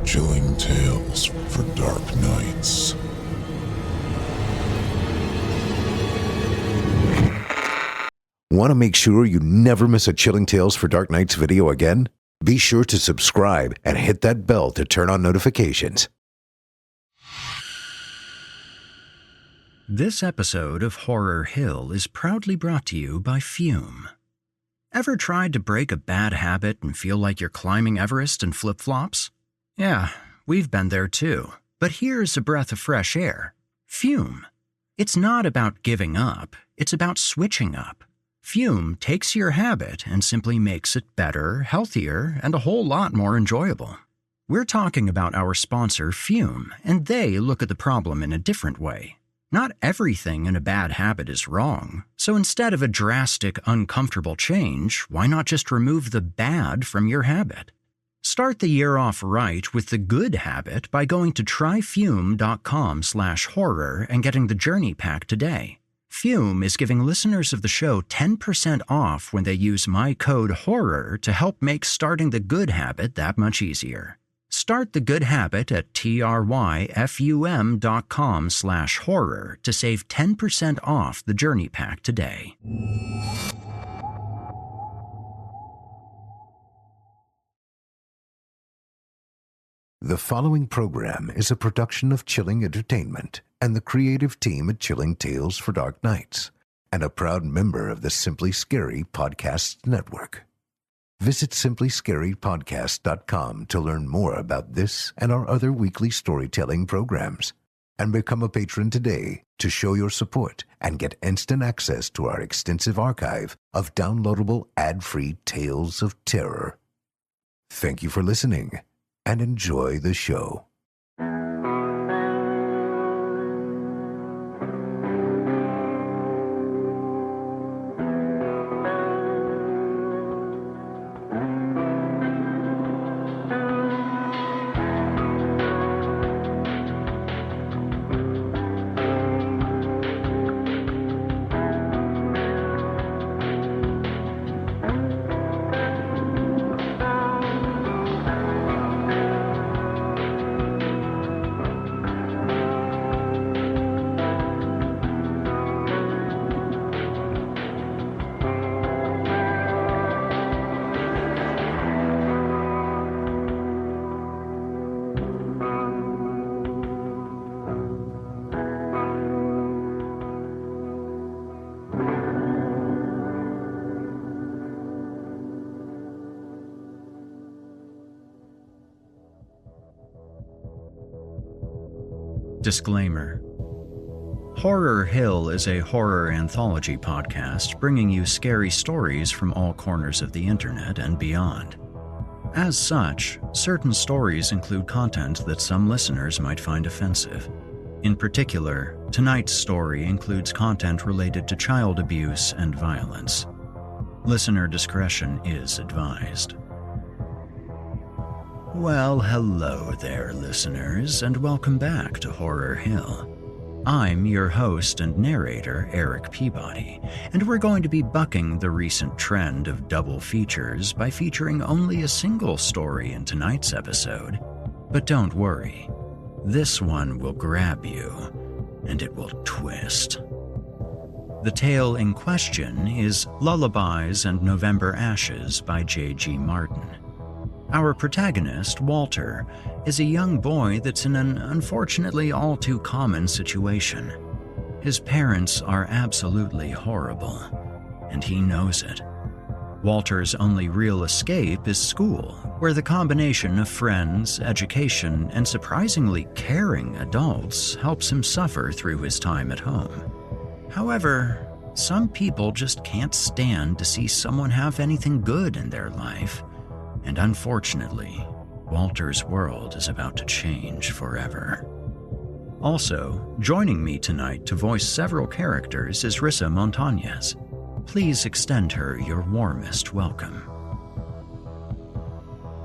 Chilling tales for dark nights. Want to make sure you never miss a Chilling Tales for Dark Nights video again? Be sure to subscribe and hit that bell to turn on notifications. This episode of Horror Hill is proudly brought to you by Fume. Ever tried to break a bad habit and feel like you're climbing Everest in flip-flops? Yeah, we've been there too. But here's a breath of fresh air. Fume. It's not about giving up, it's about switching up. Fume takes your habit and simply makes it better, healthier, and a whole lot more enjoyable. We're talking about our sponsor, Fume, and they look at the problem in a different way. Not everything in a bad habit is wrong, so instead of a drastic, uncomfortable change, why not just remove the bad from your habit? Start the year off right with the good habit by going to tryfume.com/horror and getting the Journey Pack today. Fume is giving listeners of the show 10% off when they use my code HORROR to help make starting the good habit that much easier. Start the good habit at tryfum.com/horror to save 10% off the Journey Pack today. The following program is a production of Chilling Entertainment and the creative team at Chilling Tales for Dark Nights, and a proud member of the Simply Scary Podcasts Network. Visit simplyscarypodcast.com to learn more about this and our other weekly storytelling programs, and become a patron today to show your support and get instant access to our extensive archive of downloadable ad-free tales of terror. Thank you for listening, and enjoy the show. Disclaimer. Horror Hill is a horror anthology podcast bringing you scary stories from all corners of the internet and beyond. As such, certain stories include content that some listeners might find offensive. In particular, tonight's story includes content related to child abuse and violence. Listener discretion is advised. Well, hello there, listeners, and welcome back to Horror Hill. I'm your host and narrator, Erik Peabody, and we're going to be bucking the recent trend of double features by featuring only a single story in tonight's episode. But don't worry, this one will grab you, and it will twist. The tale in question is Lullabies and November Ashes by J.G. Martin. Our protagonist, Walter, is a young boy that's in an unfortunately all too common situation. His parents are absolutely horrible, and he knows it. Walter's only real escape is school, where the combination of friends, education, and surprisingly caring adults helps him suffer through his time at home. However, some people just can't stand to see someone have anything good in their life. And unfortunately, Walter's world is about to change forever. Also, joining me tonight to voice several characters is Rissa Montañez. Please extend her your warmest welcome.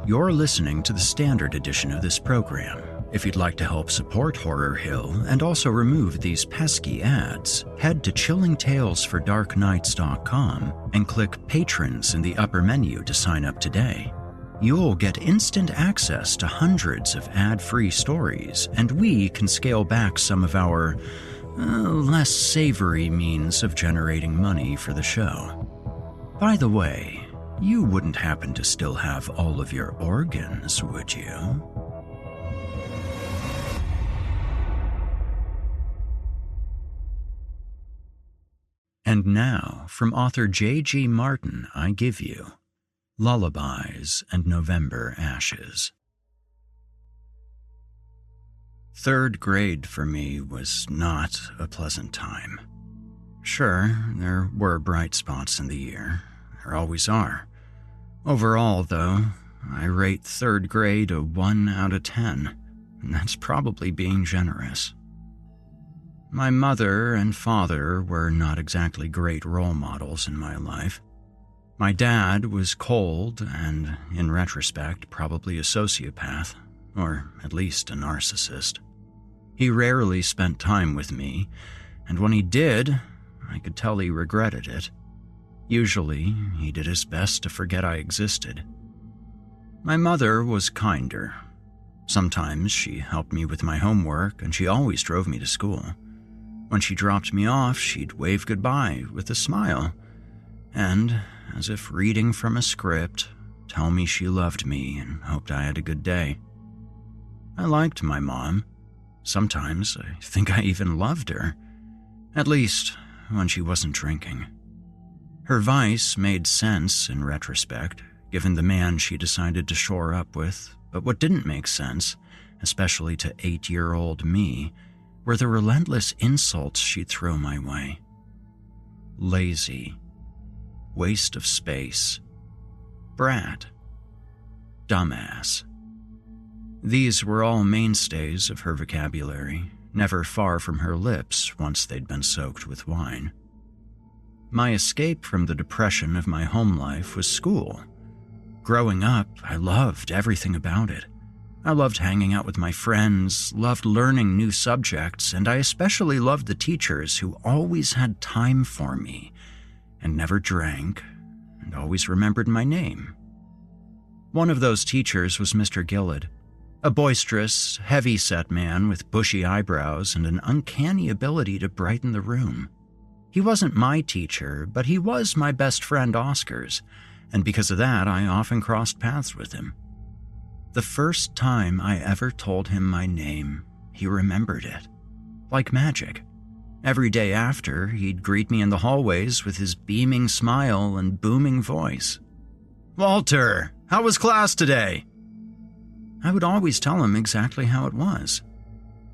You're listening to the standard edition of this program. If you'd like to help support Horror Hill and also remove these pesky ads, head to chillingtalesfordarknights.com and click Patrons in the upper menu to sign up today. you'll get instant access to hundreds of ad-free stories, and we can scale back some of our less savory means of generating money for the show. By the way, you wouldn't happen to still have all of your organs, would you? And now, from author J.G. Martin, I give you Lullabies and November Ashes. Third grade for me was not a pleasant time. Sure, there were bright spots in the year. There always are. Overall, though, I rate third grade a 1 out of 10, and that's probably being generous. My mother and father were not exactly great role models in my life. My dad was cold and, in retrospect, probably a sociopath, or at least a narcissist. He rarely spent time with me, and when he did, I could tell he regretted it. Usually, he did his best to forget I existed. My mother was kinder. Sometimes she helped me with my homework, and she always drove me to school. When she dropped me off, she'd wave goodbye with a smile, and, as if reading from a script, tell me she loved me and hoped I had a good day. I liked my mom. Sometimes I think I even loved her, at least when she wasn't drinking. Her vice made sense in retrospect, given the man she decided to shore up with, but what didn't make sense, especially to 8-year-old me, were the relentless insults she'd throw my way. Lazy, waste of space, brat, dumbass. These were all mainstays of her vocabulary, never far from her lips once they'd been soaked with wine. My escape from the depression of my home life was school. Growing up, I loved everything about it. I loved hanging out with my friends, loved learning new subjects, and I especially loved the teachers who always had time for me and never drank and always remembered my name. One of those teachers was Mr. Gillard, a boisterous, heavy-set man with bushy eyebrows and an uncanny ability to brighten the room. He wasn't my teacher, but he was my best friend Oscar's, and because of that, I often crossed paths with him. The first time I ever told him my name, he remembered it. Like magic. Every day after, he'd greet me in the hallways with his beaming smile and booming voice. "Walter, how was class today?" I would always tell him exactly how it was.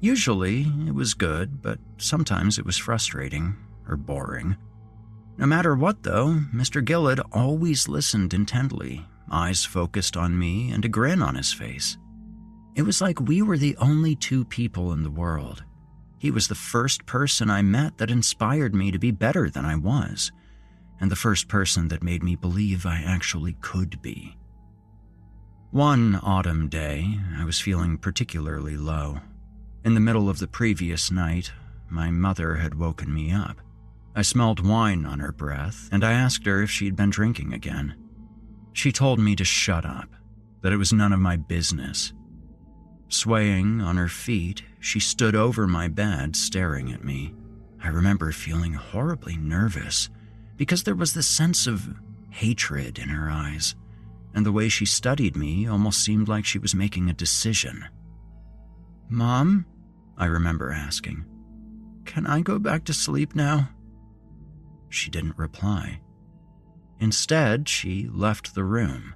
Usually, it was good, but sometimes it was frustrating or boring. No matter what, though, Mr. Gillard always listened intently, eyes focused on me and a grin on his face. It was like we were the only two people in the world. He was the first person I met that inspired me to be better than I was, and the first person that made me believe I actually could be. One autumn day, I was feeling particularly low. In the middle of the previous night, my mother had woken me up. I smelled wine on her breath, and I asked her if she'd been drinking again. She told me to shut up, that it was none of my business. Swaying on her feet, she stood over my bed, staring at me. I remember feeling horribly nervous, because there was this sense of hatred in her eyes, and the way she studied me almost seemed like she was making a decision. "Mom?" I remember asking. "Can I go back to sleep now?" She didn't reply. Instead, she left the room.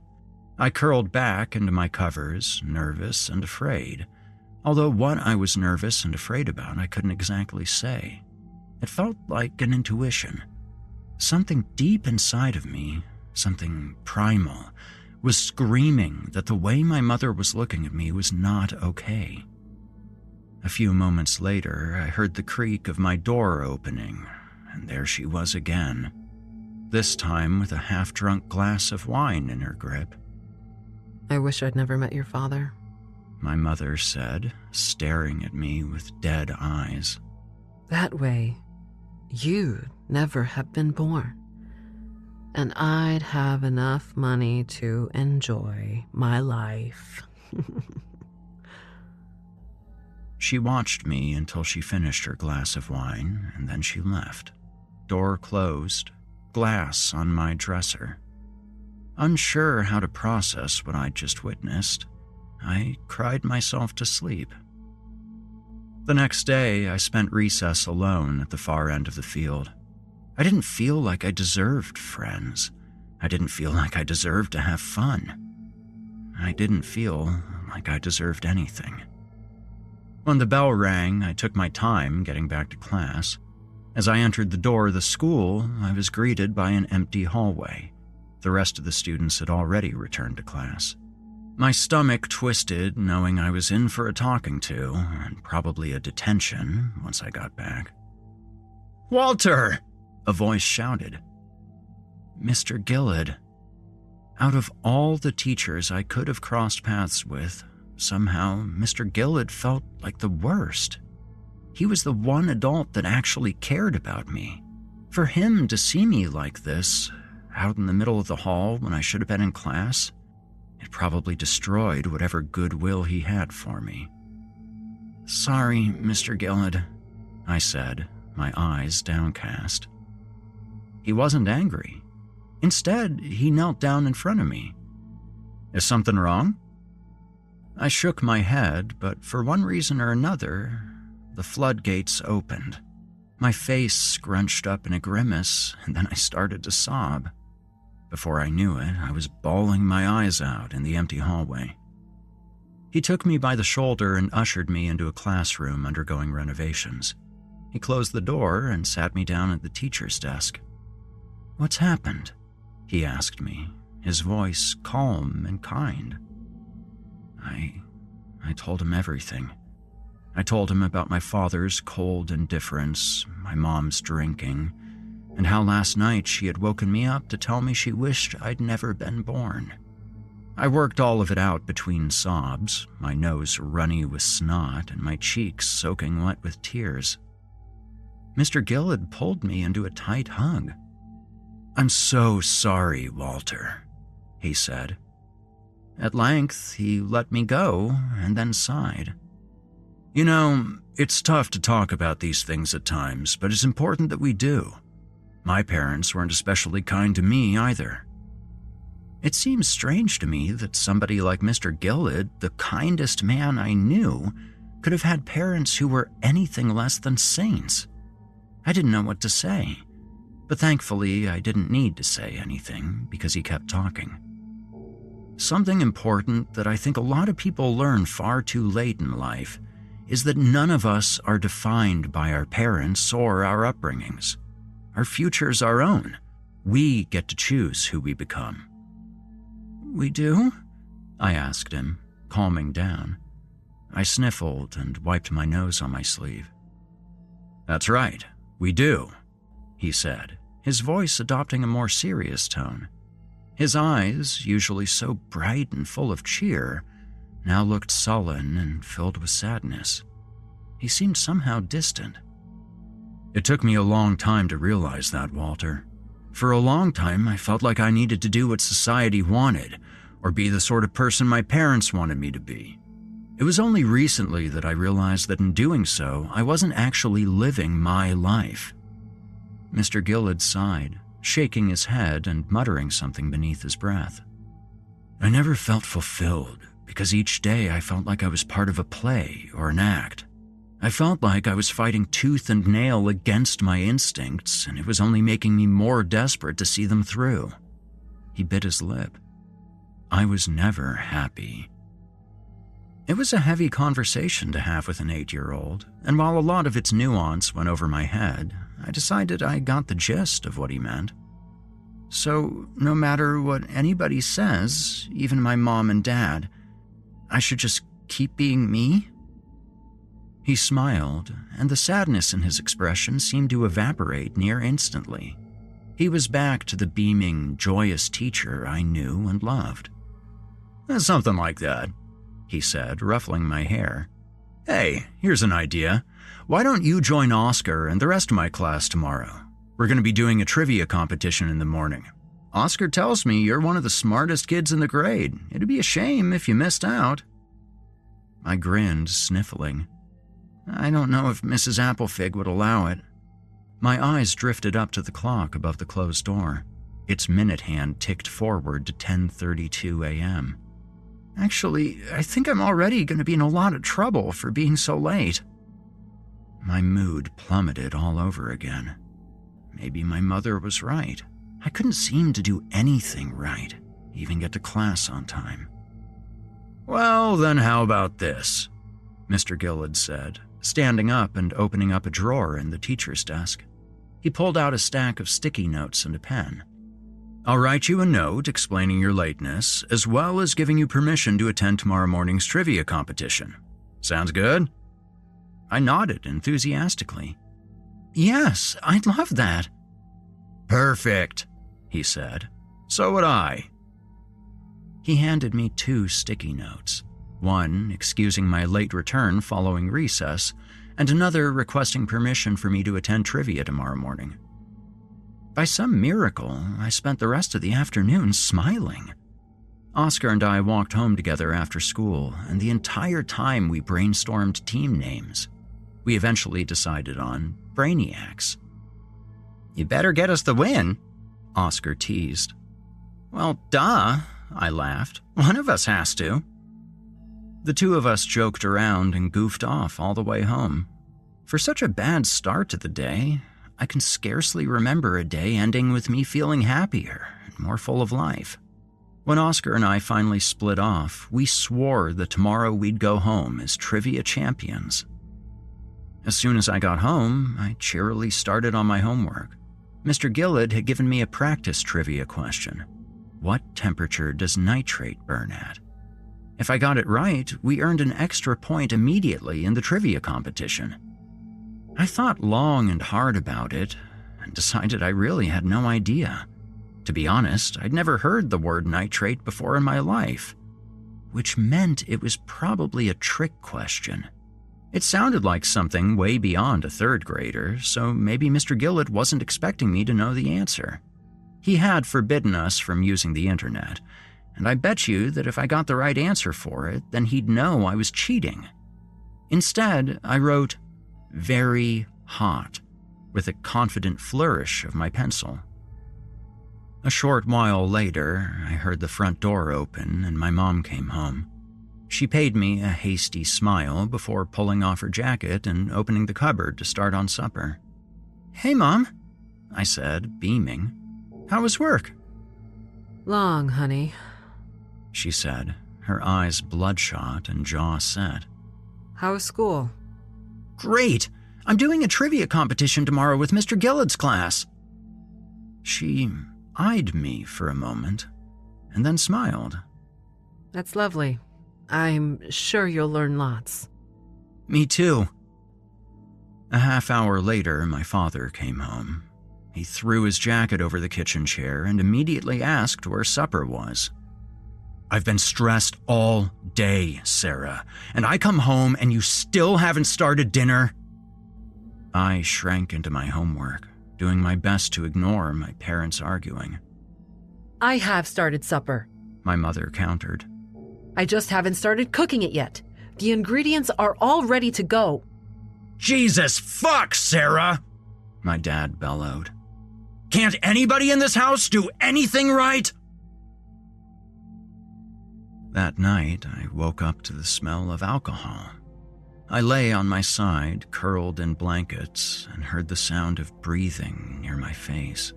I curled back into my covers, nervous and afraid. Although what I was nervous and afraid about, I couldn't exactly say. It felt like an intuition. Something deep inside of me, something primal, was screaming that the way my mother was looking at me was not okay. A few moments later, I heard the creak of my door opening, and there she was again. This time with a half-drunk glass of wine in her grip. "I wish I'd never met your father," my mother said, staring at me with dead eyes. "That way, you'd never have been born. and I'd have enough money to enjoy my life. She watched me until she finished her glass of wine, and then she left. Door closed, glass on my dresser. Unsure how to process what I'd just witnessed, I cried myself to sleep. The next day, I spent recess alone at the far end of the field. I didn't feel like I deserved friends. I didn't feel like I deserved to have fun. I didn't feel like I deserved anything. When the bell rang, I took my time getting back to class. As I entered the door of the school, I was greeted by an empty hallway. The rest of the students had already returned to class. My stomach twisted, knowing I was in for a talking to, and probably a detention once I got back. "Walter!" a voice shouted. Mr. Gillett. Out of all the teachers I could have crossed paths with, somehow Mr. Gillett felt like the worst. He was the one adult that actually cared about me. For him to see me like this, out in the middle of the hall when I should have been in class, it probably destroyed whatever goodwill he had for me. "Sorry, Mr. Gillett," I said, my eyes downcast. He wasn't angry. Instead, he knelt down in front of me. "Is something wrong?" I shook my head, but for one reason or another, the floodgates opened. My face scrunched up in a grimace, and then I started to sob. Before I knew it, I was bawling my eyes out in the empty hallway. He took me by the shoulder and ushered me into a classroom undergoing renovations. He closed the door and sat me down at the teacher's desk. "What's happened?" he asked me, his voice calm and kind. I told him everything. I told him about my father's cold indifference, my mom's drinking, and how last night she had woken me up to tell me she wished I'd never been born. I worked all of it out between sobs, my nose runny with snot and my cheeks soaking wet with tears. Mr. Gillett pulled me into a tight hug. "I'm so sorry, Walter," he said. At length, he let me go and then sighed. "You know, it's tough to talk about these things at times, but it's important that we do. My parents weren't especially kind to me either." It seems strange to me that somebody like Mr. Gillett, the kindest man I knew, could have had parents who were anything less than saints. I didn't know what to say, but thankfully I didn't need to say anything because he kept talking. Something important that I think a lot of people learn far too late in life is that none of us are defined by our parents or our upbringings. Our future's our own. We get to choose who we become. "We do?" I asked him, calming down. I sniffled and wiped my nose on my sleeve. "That's right, we do," he said, his voice adopting a more serious tone. His eyes, usually so bright and full of cheer, now looked sullen and filled with sadness. He seemed somehow distant. "It took me a long time to realize that, Walter. For a long time, I felt like I needed to do what society wanted, or be the sort of person my parents wanted me to be. It was only recently that I realized that in doing so, I wasn't actually living my life." Mr. Gillett sighed, shaking his head and muttering something beneath his breath. "I never felt fulfilled, because each day I felt like I was part of a play or an act. I felt like I was fighting tooth and nail against my instincts, and it was only making me more desperate to see them through." He bit his lip. I was never happy. It was a heavy conversation to have with an 8-year-old, and while a lot of its nuance went over my head, I decided I got the gist of what he meant. "So, no matter what anybody says, even my mom and dad, I should just keep being me?" He smiled, and the sadness in his expression seemed to evaporate near instantly. He was back to the beaming, joyous teacher I knew and loved. "Something like that," he said, ruffling my hair. "Hey, here's an idea. Why don't you join Oscar and the rest of my class tomorrow? We're going to be doing a trivia competition in the morning. Oscar tells me you're one of the smartest kids in the grade. It'd be a shame if you missed out." I grinned, sniffling. I don't know if Mrs. Applefig would allow it. My eyes drifted up to the clock above the closed door. Its minute hand ticked forward to 10:32 a.m. Actually, I think I'm already going to be in a lot of trouble for being so late. My mood plummeted all over again. Maybe my mother was right. I couldn't seem to do anything right, even get to class on time. "Well, then how about this?" Mr. Gillard said, standing up and opening up a drawer in the teacher's desk. He pulled out a stack of sticky notes and a pen. "I'll write you a note explaining your lateness, as well as giving you permission to attend tomorrow morning's trivia competition. Sounds good?" I nodded enthusiastically. "Yes, I'd love that." "Perfect," he said. "So would I." He handed me 2 sticky notes, one excusing my late return following recess, and another requesting permission for me to attend trivia tomorrow morning. By some miracle, I spent the rest of the afternoon smiling. Oscar and I walked home together after school, and the entire time we brainstormed team names. We eventually decided on Brainiacs. "You better get us the win," Oscar teased. "Well, duh," I laughed. "One of us has to." The two of us joked around and goofed off all the way home. For such a bad start to the day, I can scarcely remember a day ending with me feeling happier and more full of life. When Oscar and I finally split off, we swore that tomorrow we'd go home as trivia champions. As soon as I got home, I cheerily started on my homework. Mr. Gillard had given me a practice trivia question. What temperature does nitrate burn at? If I got it right, we earned an extra point immediately in the trivia competition. I thought long and hard about it and decided I really had no idea. To be honest, I'd never heard the word nitrate before in my life, which meant it was probably a trick question. It sounded like something way beyond a third grader, so maybe Mr. Gillard wasn't expecting me to know the answer. He had forbidden us from using the internet, and I bet you that if I got the right answer for it, then he'd know I was cheating. Instead, I wrote, "very hot," with a confident flourish of my pencil. A short while later, I heard the front door open and my mom came home. She paid me a hasty smile before pulling off her jacket and opening the cupboard to start on supper. "Hey, Mom," I said, beaming. "How was work?" "Long, honey," she said, her eyes bloodshot and jaw set. "How was school?" "Great! I'm doing a trivia competition tomorrow with Mr. Gillard's class." She eyed me for a moment and then smiled. "That's lovely. I'm sure you'll learn lots." "Me too." A half hour later, my father came home. He threw his jacket over the kitchen chair and immediately asked where supper was. "I've been stressed all day, Sarah, and I come home and you still haven't started dinner?" I shrank into my homework, doing my best to ignore my parents arguing. "I have started supper," my mother countered. "I just haven't started cooking it yet. The ingredients are all ready to go." "Jesus fuck, Sarah!" my dad bellowed. "Can't anybody in this house do anything right?" That night, I woke up to the smell of alcohol. I lay on my side, curled in blankets, and heard the sound of breathing near my face.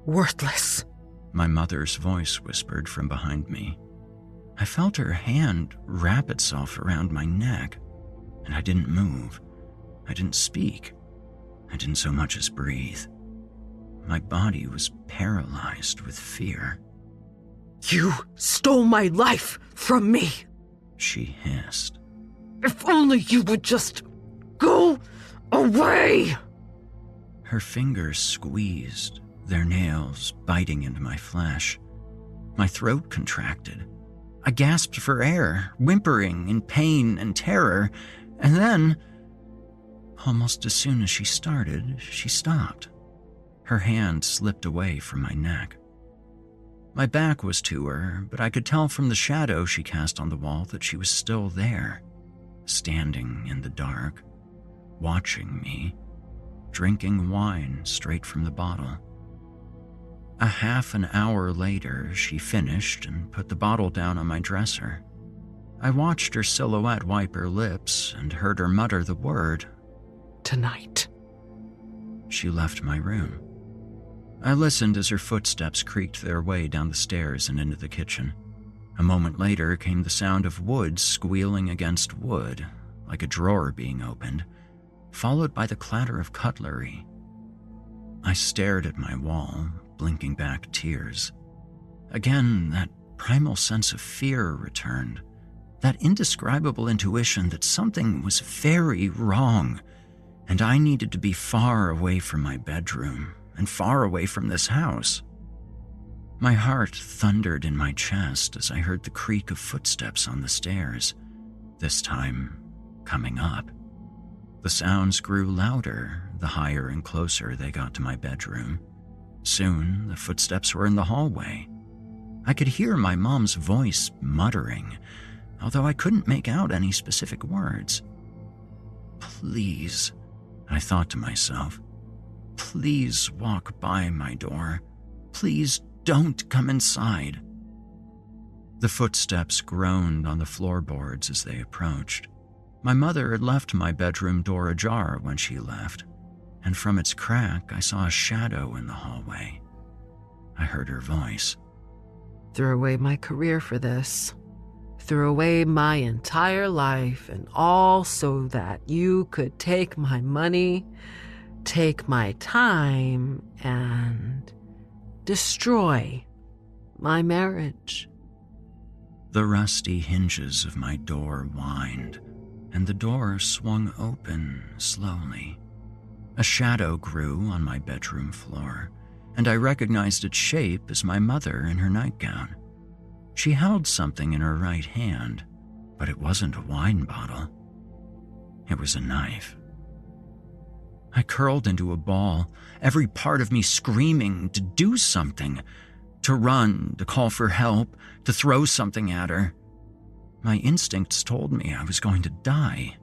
"Worthless," my mother's voice whispered from behind me. I felt her hand wrap itself around my neck, and I didn't move. I didn't speak. I didn't so much as breathe. My body was paralyzed with fear. "You stole my life from me," she hissed. "If only you would just go away." Her fingers squeezed, their nails biting into my flesh. My throat contracted. I gasped for air, whimpering in pain and terror, and then, almost as soon as she started, she stopped. Her hand slipped away from my neck, My back was to her, but I could tell from the shadow she cast on the wall that she was still there, standing in the dark, watching me, drinking wine straight from the bottle. A half an hour later, she finished and put the bottle down on my dresser. I watched her silhouette wipe her lips and heard her mutter the word, Tonight. She left my room. I listened as her footsteps creaked their way down the stairs and into the kitchen. A moment later came the sound of wood squealing against wood, like a drawer being opened, followed by the clatter of cutlery. I stared at my wall, blinking back tears. Again, that primal sense of fear returned, that indescribable intuition that something was very wrong, and I needed to be far away from my bedroom and far away from this house. My heart thundered in my chest as I heard the creak of footsteps on the stairs, this time coming up. The sounds grew louder the higher and closer they got to my bedroom. Soon, the footsteps were in the hallway. I could hear my mom's voice muttering, although I couldn't make out any specific words. Please, I thought to myself, please walk by my door. Please don't come inside. The footsteps groaned on the floorboards as they approached. My mother had left my bedroom door ajar when she left, and from its crack I saw a shadow in the hallway. I heard her voice. Threw away my career for this. Threw away my entire life, and all so that you could take my money, take my time, and destroy my marriage. The rusty hinges of my door whined, and the door swung open slowly. A shadow grew on my bedroom floor, and I recognized its shape as my mother in her nightgown. She held something in her right hand, but it wasn't a wine bottle. It was a knife. I curled into a ball, every part of me screaming to do something, to run, to call for help, to throw something at her. My instincts told me I was going to die.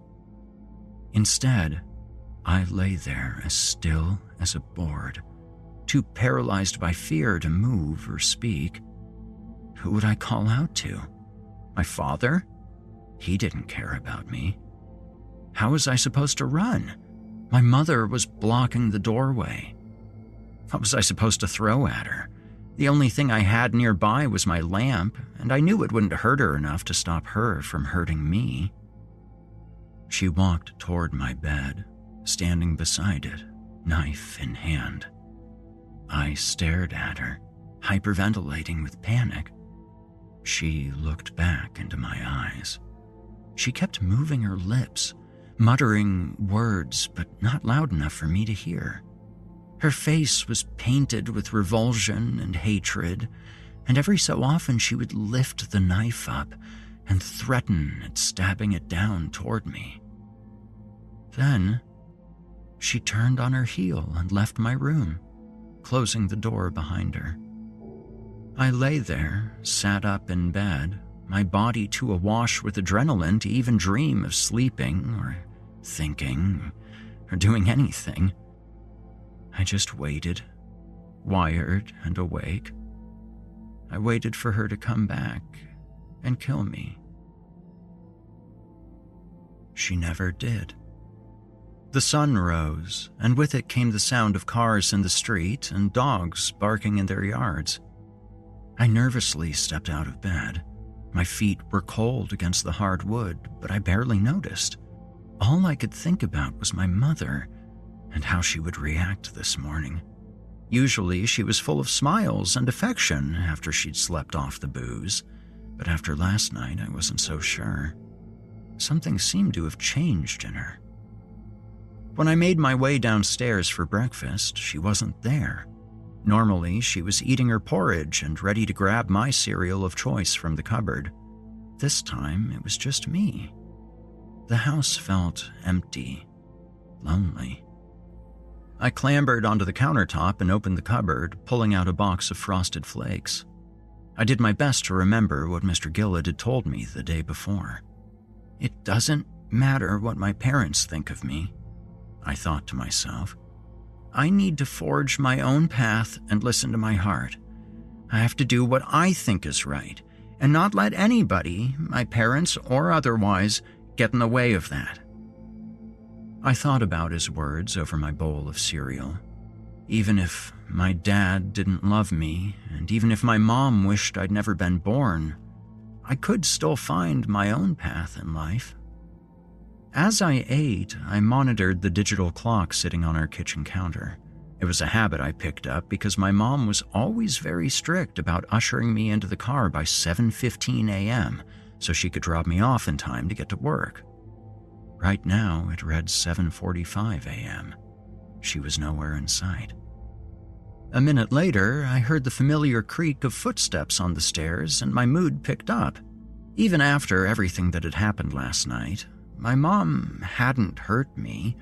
Instead, I lay there as still as a board, too paralyzed by fear to move or speak. Who would I call out to? My father? He didn't care about me. How was I supposed to run? My mother was blocking the doorway. What was I supposed to throw at her? The only thing I had nearby was my lamp, and I knew it wouldn't hurt her enough to stop her from hurting me. She walked toward my bed, standing beside it, knife in hand. I stared at her, hyperventilating with panic. She looked back into my eyes. She kept moving her lips, muttering words, but not loud enough for me to hear. Her face was painted with revulsion and hatred, and every so often she would lift the knife up and threaten at stabbing it down toward me. Then, she turned on her heel and left my room, closing the door behind her. I lay there, sat up in bed, my body too awash with adrenaline to even dream of sleeping or thinking or doing anything. I just waited, wired and awake. I waited for her to come back and kill me. She never did. The sun rose, and with it came the sound of cars in the street and dogs barking in their yards. I nervously stepped out of bed. My feet were cold against the hard wood, but I barely noticed. All I could think about was my mother and how she would react this morning. Usually she was full of smiles and affection after she'd slept off the booze, but after last night I wasn't so sure. Something seemed to have changed in her. When I made my way downstairs for breakfast, she wasn't there. Normally, she was eating her porridge and ready to grab my cereal of choice from the cupboard. This time, it was just me. The house felt empty, lonely. I clambered onto the countertop and opened the cupboard, pulling out a box of Frosted Flakes. I did my best to remember what Mr. Gillett had told me the day before. It doesn't matter what my parents think of me, I thought to myself. I need to forge my own path and listen to my heart. I have to do what I think is right, and not let anybody, my parents or otherwise, get in the way of that. I thought about his words over my bowl of cereal. Even if my dad didn't love me, and even if my mom wished I'd never been born, I could still find my own path in life. As I ate, I monitored the digital clock sitting on our kitchen counter. It was a habit I picked up because my mom was always very strict about ushering me into the car by 7:15 a.m. so she could drop me off in time to get to work. Right now, it read 7:45 a.m. She was nowhere in sight. A minute later, I heard the familiar creak of footsteps on the stairs and my mood picked up. Even after everything that had happened last night, my mom hadn't hurt me,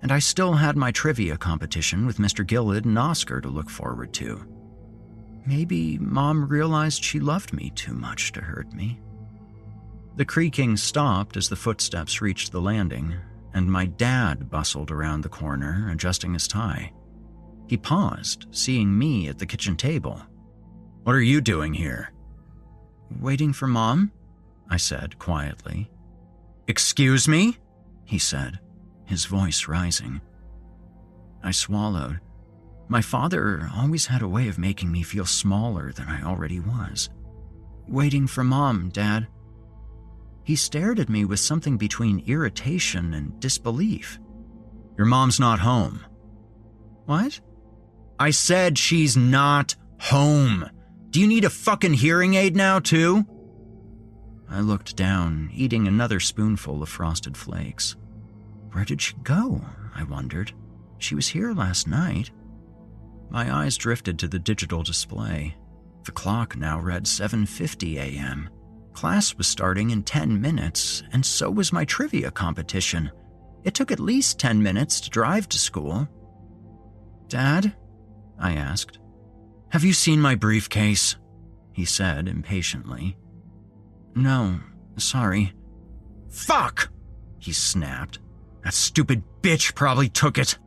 and I still had my trivia competition with Mr. Gillett and Oscar to look forward to. Maybe Mom realized she loved me too much to hurt me. The creaking stopped as the footsteps reached the landing, and my dad bustled around the corner, adjusting his tie. He paused, seeing me at the kitchen table. "What are you doing here?" "Waiting for Mom," I said quietly. "Excuse me?" he said, his voice rising. I swallowed. My father always had a way of making me feel smaller than I already was. "Waiting for Mom, Dad." He stared at me with something between irritation and disbelief. "Your mom's not home." "What?" "I said she's not home. Do you need a fucking hearing aid now, too?" I looked down, eating another spoonful of Frosted Flakes. Where did she go? I wondered. She was here last night. My eyes drifted to the digital display. The clock now read 7:50 a.m. Class was starting in 10 minutes, and so was my trivia competition. It took at least 10 minutes to drive to school. "Dad?" I asked. "Have you seen my briefcase?" he said impatiently. "No, sorry." "Fuck!" he snapped. "That stupid bitch probably took it."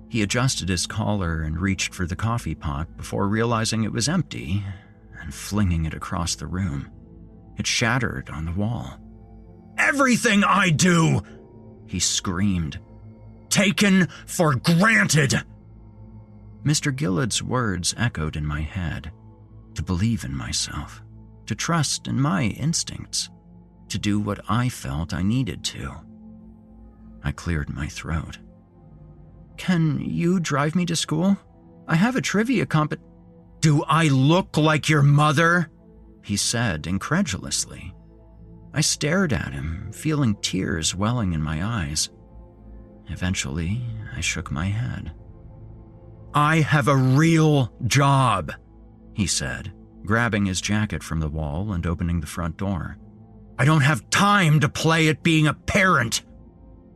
He adjusted his collar and reached for the coffee pot before realizing it was empty and flinging it across the room. It shattered on the wall. "Everything I do," he screamed, "taken for granted." Mr. Gillard's words echoed in my head. To believe in myself, to trust in my instincts, to do what I felt I needed to. I cleared my throat. "Can you drive me to school? I have a trivia "Do I look like your mother?" he said incredulously. I stared at him, feeling tears welling in my eyes. Eventually, I shook my head. "I have a real job," he said, grabbing his jacket from the wall and opening the front door. "I don't have time to play at being a parent."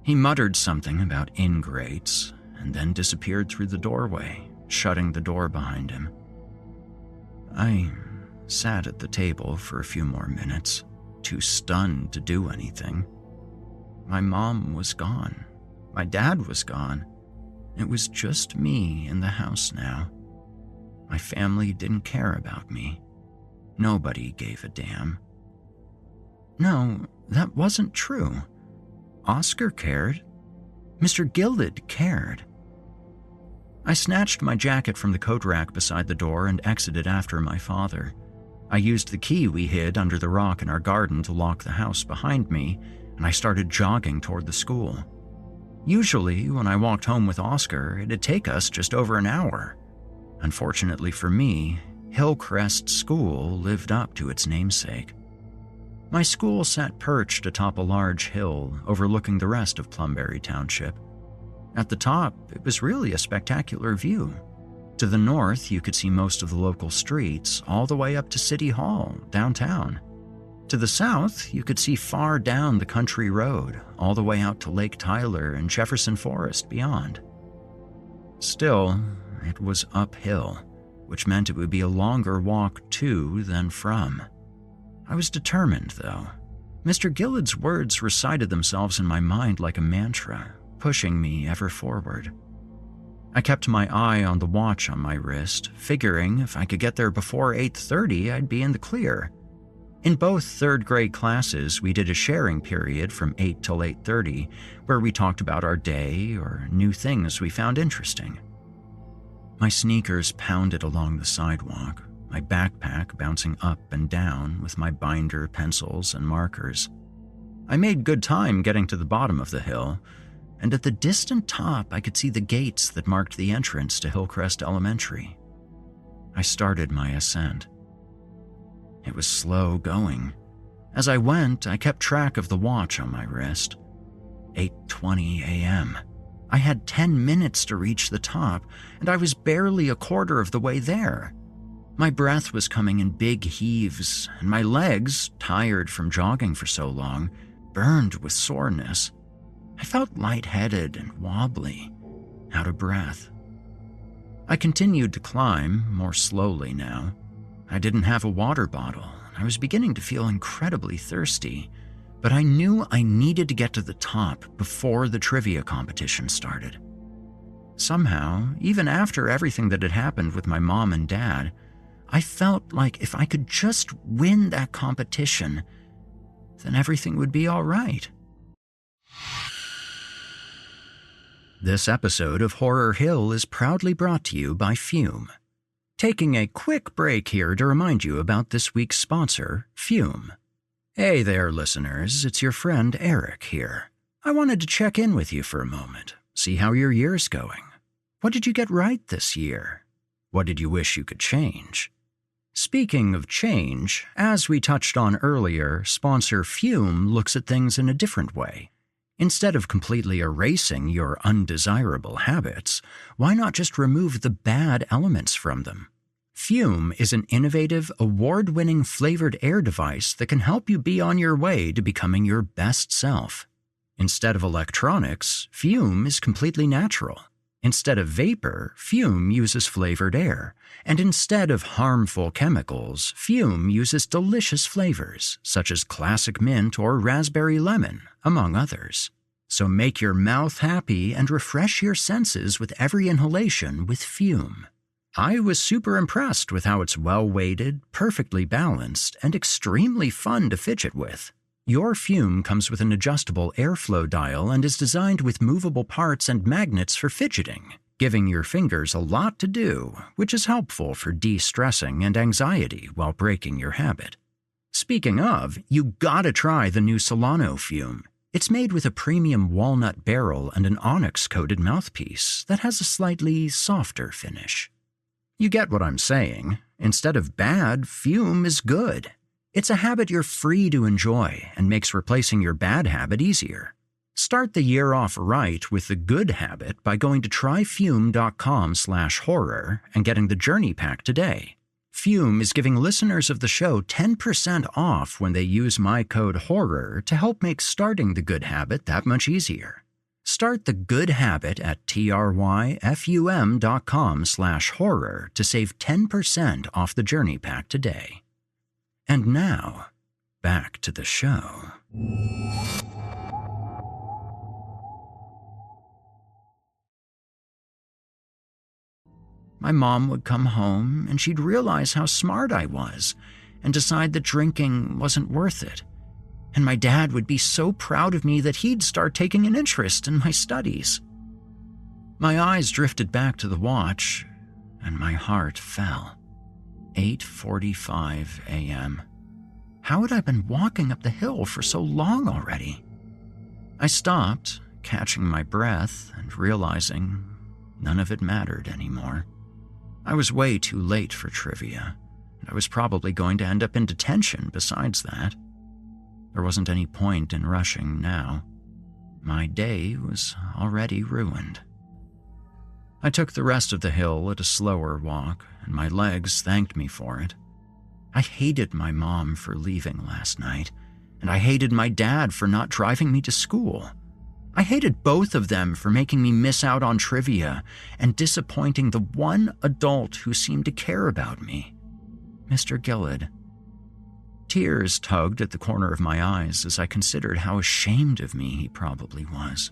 He muttered something about ingrates and then disappeared through the doorway, shutting the door behind him. I sat at the table for a few more minutes, too stunned to do anything. My mom was gone. My dad was gone. It was just me in the house now. My family didn't care about me. Nobody gave a damn. No, that wasn't true. Oscar cared. Mr. Gillett cared. I snatched my jacket from the coat rack beside the door and exited after my father. I used the key we hid under the rock in our garden to lock the house behind me, and I started jogging toward the school. Usually, when I walked home with Oscar, it'd take us just over an hour. Unfortunately for me, Hillcrest School lived up to its namesake. My school sat perched atop a large hill overlooking the rest of Plumberry Township. At the top, it was really a spectacular view. To the north, you could see most of the local streets, all the way up to City Hall, downtown. To the south, you could see far down the country road, all the way out to Lake Tyler and Jefferson Forest beyond. Still, it was uphill, which meant it would be a longer walk to than from. I was determined, though. Mr. Gillard's words recited themselves in my mind like a mantra, pushing me ever forward. I kept my eye on the watch on my wrist, figuring if I could get there before 8:30, I'd be in the clear. In both third-grade classes, we did a sharing period from 8 till 8:30, where we talked about our day or new things we found interesting. My sneakers pounded along the sidewalk, my backpack bouncing up and down with my binder, pencils, and markers. I made good time getting to the bottom of the hill, and at the distant top I could see the gates that marked the entrance to Hillcrest Elementary. I started my ascent. It was slow going. As I went, I kept track of the watch on my wrist. 8:20 a.m. I had 10 minutes to reach the top, and I was barely a quarter of the way there. My breath was coming in big heaves, and my legs, tired from jogging for so long, burned with soreness. I felt lightheaded and wobbly, out of breath. I continued to climb, more slowly now. I didn't have a water bottle, and I was beginning to feel incredibly thirsty, but I knew I needed to get to the top before the trivia competition started. Somehow, even after everything that had happened with my mom and dad, I felt like if I could just win that competition, then everything would be all right. This episode of Horror Hill is proudly brought to you by Fume. Taking a quick break here to remind you about this week's sponsor, Fume. Hey there, listeners, it's your friend Erik here. I wanted to check in with you for a moment, see how your year's going. What did you get right this year? What did you wish you could change? Speaking of change, as we touched on earlier, sponsor Fume looks at things in a different way. Instead of completely erasing your undesirable habits, why not just remove the bad elements from them? Fume is an innovative, award-winning flavored air device that can help you be on your way to becoming your best self. Instead of electronics, Fume is completely natural. Instead of vapor, Fume uses flavored air. And instead of harmful chemicals, Fume uses delicious flavors, such as classic mint or raspberry lemon, among others. So make your mouth happy and refresh your senses with every inhalation with Fume. I was super impressed with how it's well-weighted, perfectly balanced, and extremely fun to fidget with. Your Fume comes with an adjustable airflow dial and is designed with movable parts and magnets for fidgeting, giving your fingers a lot to do, which is helpful for de-stressing and anxiety while breaking your habit. Speaking of, you gotta try the new Solano Fume. It's made with a premium walnut barrel and an onyx-coated mouthpiece that has a slightly softer finish. You get what I'm saying. Instead of bad, Fume is good. It's a habit you're free to enjoy and makes replacing your bad habit easier. Start the year off right with the good habit by going to tryfume.com/horror and getting the Journey Pack today. Fume is giving listeners of the show 10% off when they use my code HORROR to help make starting the good habit that much easier. Start the good habit at tryfum.com/horror to save 10% off the Journey Pack today. And now, back to the show. My mom would come home and she'd realize how smart I was and decide that drinking wasn't worth it. And my dad would be so proud of me that he'd start taking an interest in my studies. My eyes drifted back to the watch and my heart fell. 8:45 a.m. How had I been walking up the hill for so long already? I stopped, catching my breath and realizing none of it mattered anymore. I was way too late for trivia, and I was probably going to end up in detention besides that. There wasn't any point in rushing now. My day was already ruined. I took the rest of the hill at a slower walk, and my legs thanked me for it. I hated my mom for leaving last night, and I hated my dad for not driving me to school. I hated both of them for making me miss out on trivia and disappointing the one adult who seemed to care about me, Mr. Gillett. Tears tugged at the corner of my eyes as I considered how ashamed of me he probably was.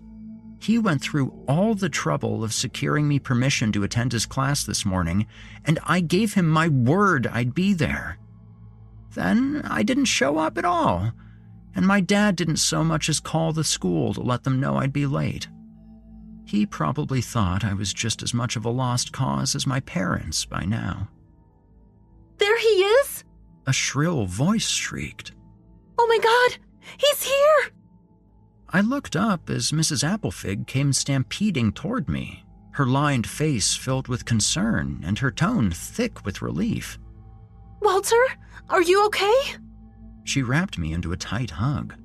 He went through all the trouble of securing me permission to attend his class this morning, and I gave him my word I'd be there. Then I didn't show up at all, and my dad didn't so much as call the school to let them know I'd be late. He probably thought I was just as much of a lost cause as my parents by now. There he is! A shrill voice shrieked. Oh my God! He's here! I looked up as Mrs. Applefig came stampeding toward me, her lined face filled with concern and her tone thick with relief. Walter, are you okay? She wrapped me into a tight hug.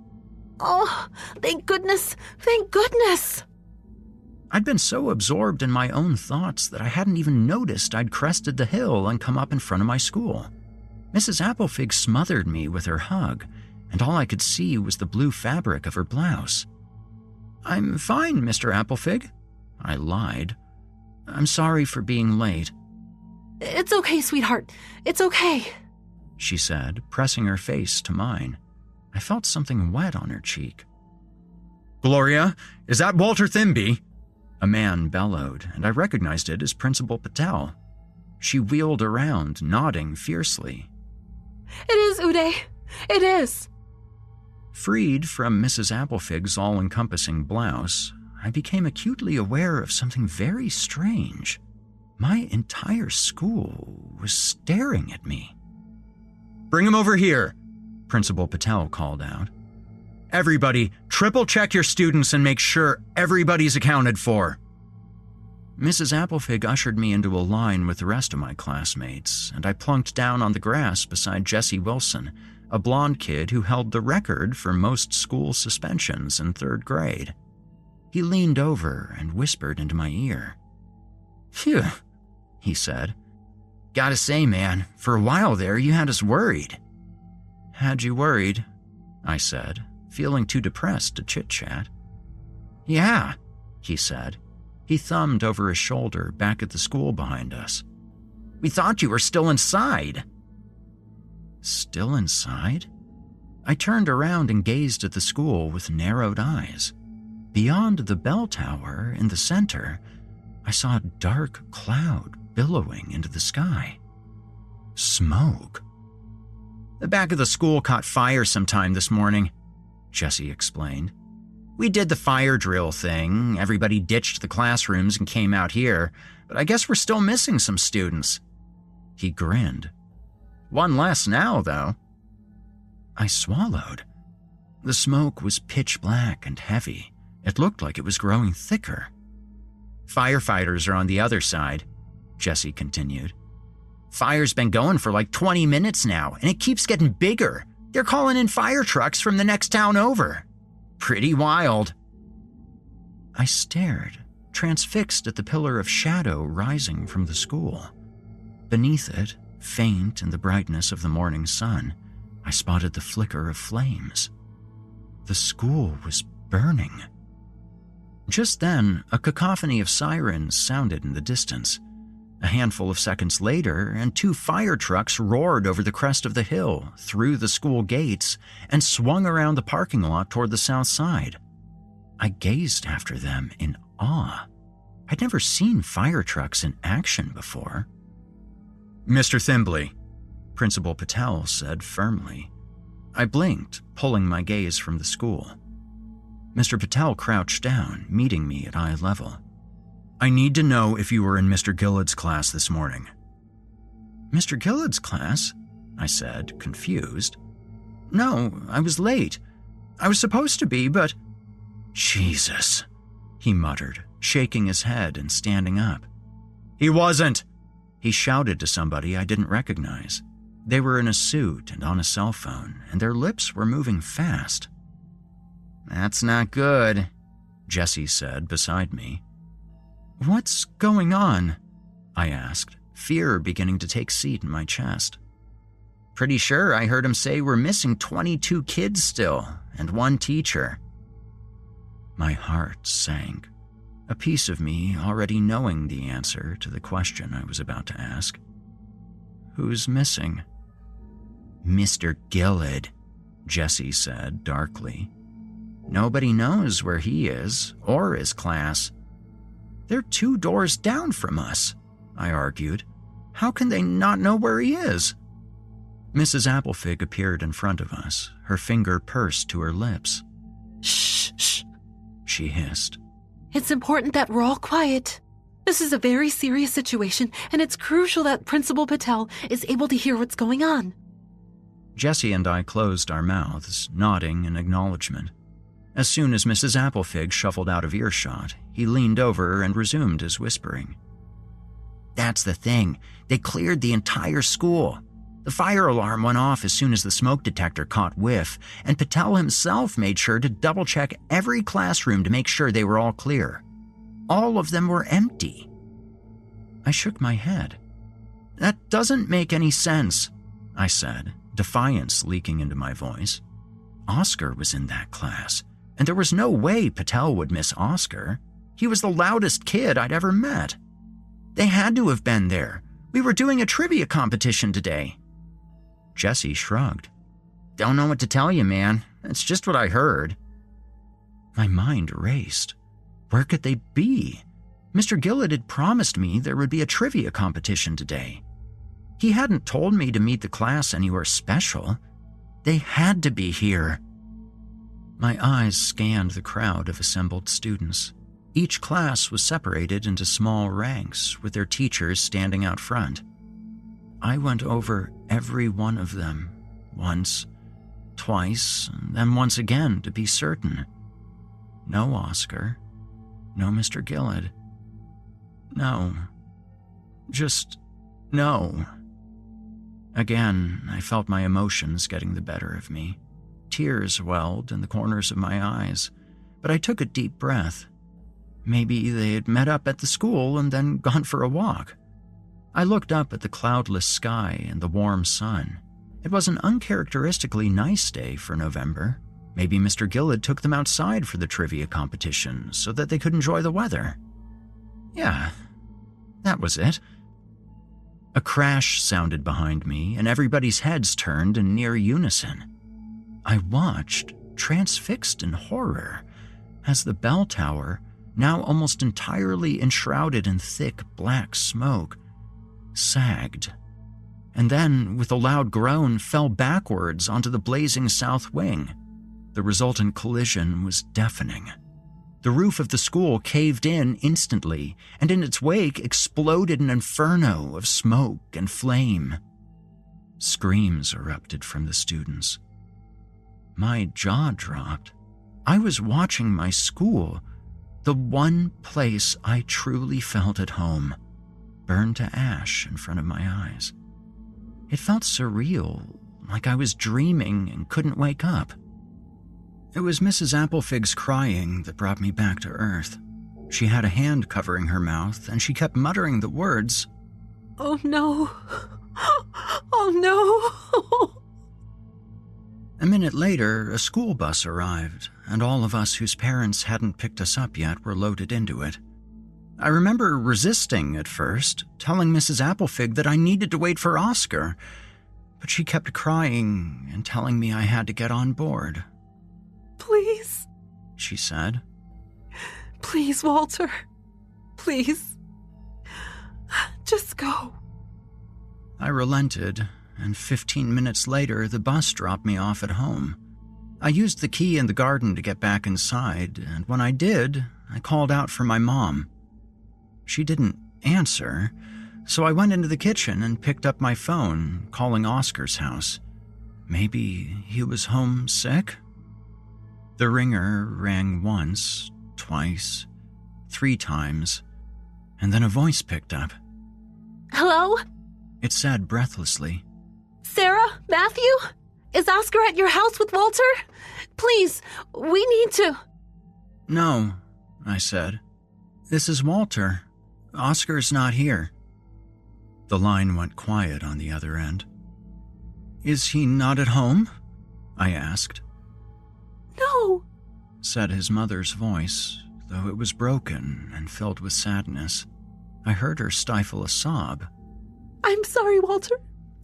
Oh, thank goodness, thank goodness. I'd been so absorbed in my own thoughts that I hadn't even noticed I'd crested the hill and come up in front of my school. Mrs. Applefig smothered me with her hug, and all I could see was the blue fabric of her blouse. "I'm fine, Mr. Applefig," I lied. "I'm sorry for being late." It's okay, sweetheart. It's okay, she said, pressing her face to mine. I felt something wet on her cheek. "Gloria, is that Walter Thimby?" A man bellowed, and I recognized it as Principal Patel. She wheeled around, nodding fiercely. It is, Uday. It is. Freed from Mrs. Applefig's all-encompassing blouse, I became acutely aware of something very strange. My entire school was staring at me. "Bring him over here," Principal Patel called out. "Everybody, triple-check your students and make sure everybody's accounted for." Mrs. Applefig ushered me into a line with the rest of my classmates, and I plunked down on the grass beside Jesse Wilson, a blonde kid who held the record for most school suspensions in 3rd grade. He leaned over and whispered into my ear. "Phew," he said. "Gotta say, man, for a while there you had us worried." "Had you worried?" I said, feeling too depressed to chit-chat. "Yeah," he said. He thumbed over his shoulder back at the school behind us. "We thought you were still inside." Still inside? I turned around and gazed at the school with narrowed eyes. Beyond the bell tower in the center, I saw a dark cloud billowing into the sky. Smoke. "The back of the school caught fire sometime this morning," Jesse explained. "We did the fire drill thing. Everybody ditched the classrooms and came out here, but I guess we're still missing some students." He grinned. "One less now, though." I swallowed. The smoke was pitch black and heavy. It looked like it was growing thicker. "Firefighters are on the other side," Jesse continued. "Fire's been going for like 20 minutes now, and it keeps getting bigger. They're calling in fire trucks from the next town over. Pretty wild." I stared, transfixed at the pillar of shadow rising from the school. Beneath it, faint in the brightness of the morning sun, I spotted the flicker of flames. The school was burning. Just then, a cacophony of sirens sounded in the distance. A handful of seconds later, and 2 fire trucks roared over the crest of the hill, through the school gates, and swung around the parking lot toward the south side. I gazed after them in awe. I'd never seen fire trucks in action before. "Mr. Thimbley," Principal Patel said firmly. I blinked, pulling my gaze from the school. Mr. Patel crouched down, meeting me at eye level. "I need to know if you were in Mr. Gillett's class this morning." "Mr. Gillett's class?" I said, confused. "No, I was late. I was supposed to be, but—" "Jesus," he muttered, shaking his head and standing up. "He wasn't!" He shouted to somebody I didn't recognize. They were in a suit and on a cell phone, and their lips were moving fast. "That's not good," Jesse said beside me. "What's going on?" I asked, fear beginning to take seat in my chest. "Pretty sure I heard him say we're missing 22 kids still, and 1 teacher." My heart sank, a piece of me already knowing the answer to the question I was about to ask. Who's missing? Mr. Gillett, Jessie said darkly. Nobody knows where he is, or his class. They're 2 doors down from us, I argued. How can they not know where he is? Mrs. Applefig appeared in front of us, her finger pursed to her lips. Shh, shh. She hissed. It's important that we're all quiet. This is a very serious situation, and it's crucial that Principal Patel is able to hear what's going on. Jessie and I closed our mouths, nodding in acknowledgement. As soon as Mrs. Applefig shuffled out of earshot, he leaned over and resumed his whispering. That's the thing. They cleared the entire school. The fire alarm went off as soon as the smoke detector caught whiff, and Patel himself made sure to double-check every classroom to make sure they were all clear. All of them were empty. I shook my head. That doesn't make any sense, I said, defiance leaking into my voice. Oscar was in that class, and there was no way Patel would miss Oscar. He was the loudest kid I'd ever met. They had to have been there. We were doing a trivia competition today. Jessie shrugged. Don't know what to tell you, man. It's just what I heard. My mind raced. Where could they be? Mr. Gillett had promised me there would be a trivia competition today. He hadn't told me to meet the class anywhere special. They had to be here. My eyes scanned the crowd of assembled students. Each class was separated into small ranks, with their teachers standing out front. I went over every one of them, once, twice, and then once again to be certain. No Oscar. No Mr. Gillett. No. Just no. Again, I felt my emotions getting the better of me. Tears welled in the corners of my eyes, but I took a deep breath. Maybe they had met up at the school and then gone for a walk. I looked up at the cloudless sky and the warm sun. It was an uncharacteristically nice day for November. Maybe Mr. Gillett took them outside for the trivia competition so that they could enjoy the weather. Yeah, that was it. A crash sounded behind me, and everybody's heads turned in near unison. I watched, transfixed in horror, as the bell tower, now almost entirely enshrouded in thick black smoke, sagged, and then, with a loud groan, fell backwards onto the blazing south wing. The resultant collision was deafening. The roof of the school caved in instantly, and in its wake exploded an inferno of smoke and flame. Screams erupted from the students. My jaw dropped. I was watching my school, the one place I truly felt at home, burn to ash in front of my eyes. It felt surreal, like I was dreaming and couldn't wake up. It was Mrs. Applefig's crying that brought me back to earth. She had a hand covering her mouth, and she kept muttering the words, Oh no. Oh no. A minute later, a school bus arrived, and all of us whose parents hadn't picked us up yet were loaded into it. I remember resisting at first, telling Mrs. Applefig that I needed to wait for Oscar, but she kept crying and telling me I had to get on board. Please, she said. Please, Walter. Please. Just go. I relented, and 15 minutes later, the bus dropped me off at home. I used the key in the garden to get back inside, and when I did, I called out for my mom. She didn't answer, so I went into the kitchen and picked up my phone, calling Oscar's house. Maybe he was home sick? The ringer rang once, twice, 3 times, and then a voice picked up. Hello? It said breathlessly. Sarah? Matthew? Is Oscar at your house with Walter? Please, we need to... No, I said. This is Walter. Oscar's not here. The line went quiet on the other end. Is he not at home? I asked. No, said his mother's voice, though it was broken and filled with sadness. I heard her stifle a sob. I'm sorry, Walter.